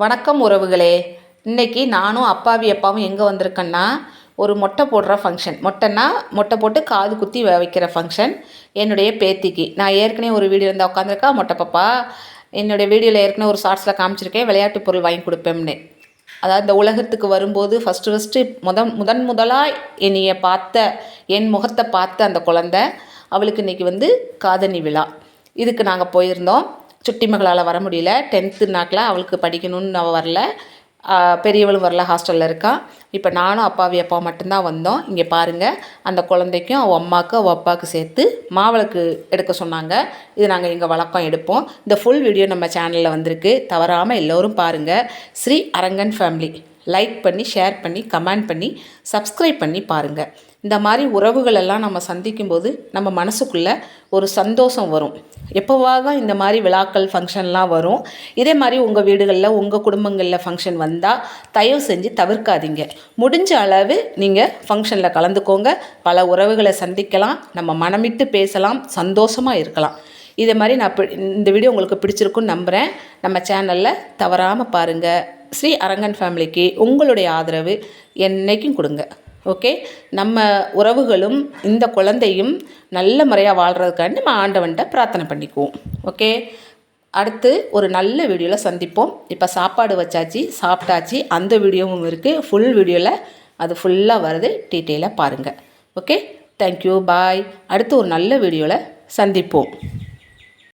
வணக்கம் உறவுகளே. இன்றைக்கி நானும் அப்பாவும் எங்கே வந்திருக்கேன்னா, ஒரு மொட்டை போடுற ஃபங்க்ஷன். மொட்டை போட்டு காது குத்தி வைக்கிற ஃபங்க்ஷன். என்னுடைய பேத்திக்கு நான் ஏற்கனவே ஒரு வீடியோ இருந்தால் உட்காந்துருக்கா மொட்டை பாப்பா. என்னுடைய வீடியோவில் ஏற்கனவே ஒரு ஷார்ட்ஸில் காமிச்சிருக்கேன், விளையாட்டு பொருள் வாங்கி கொடுப்பேன்னு. அதாவது இந்த உலகத்துக்கு வரும்போது ஃபஸ்ட்டு முதலாக என் முகத்தை பார்த்த அந்த குழந்தை, அவளுக்கு இன்றைக்கி காதணி விழா. இதுக்கு நாங்கள் போயிருந்தோம். சுட்டி மகளால் வர முடியல, 10th நாட்டில் அவளுக்கு படிக்கணும்னு அவள் வரல, பெரியவளும் வரல, ஹாஸ்டலில் இருக்கா. இப்போ நானும் அப்பா மட்டும்தான் வந்தோம். இங்கே பாருங்கள், அந்த குழந்தைக்கும் அவள் அம்மாவுக்கு அவள் அப்பாவுக்கு சேர்த்து மாவிளக்கு எடுக்க சொன்னாங்க. இது நாங்கள் எங்கள் வழக்கம் எடுப்போம். இந்த ஃபுல் வீடியோ நம்ம சேனலில் வந்திருக்கு, தவறாமல் எல்லோரும் பாருங்கள். ஸ்ரீ அரங்கன் ஃபேமிலி லைக் பண்ணி, ஷேர் பண்ணி, கமெண்ட் பண்ணி, சப்ஸ்கிரைப் பண்ணி பாருங்கள். இந்த மாதிரி உறவுகளெல்லாம் நம்ம சந்திக்கும்போது நம்ம மனசுக்குள்ளே ஒரு சந்தோஷம் வரும். எப்போவாக தான் இந்த மாதிரி விழாக்கள் ஃபங்க்ஷன்லாம் வரும். இதே மாதிரி உங்கள் வீடுகளில் உங்கள் குடும்பங்களில் ஃபங்க்ஷன் வந்தால் தயவு செஞ்சு தவிர்க்காதீங்க. முடிஞ்ச அளவு நீங்கள் ஃபங்க்ஷனில் கலந்துக்கோங்க. பல உறவுகளை சந்திக்கலாம், நம்ம மனமிட்டு பேசலாம், சந்தோஷமாக இருக்கலாம். இதே மாதிரி இந்த வீடியோ உங்களுக்கு பிடிச்சிருக்குன்னு நம்புகிறேன். நம்ம சேனலில் தவறாமல் பாருங்கள். ஸ்ரீ அரங்கன் ஃபேமிலிக்கு உங்களுடைய ஆதரவு என்றைக்கும் கொடுங்க. ஓகே, நம்ம உறவுகளும் இந்த குழந்தையும் நல்ல முறையாக வாழ்கிறதுக்காண்டி நம்ம ஆண்டவன்கிட்ட பிரார்த்தனை பண்ணிக்குவோம். ஓகே, அடுத்து ஒரு நல்ல வீடியோவில் சந்திப்போம். இப்போ சாப்பாடு வச்சாச்சு, சாப்பிட்டாச்சு. அந்த வீடியோவும் இருக்குது, ஃபுல் வீடியோவில் அது ஃபுல்லாக வருது, டீட்டெயிலாக பாருங்கள். ஓகே, தேங்க்யூ, பாய். அடுத்து ஒரு நல்ல வீடியோவில் சந்திப்போம்.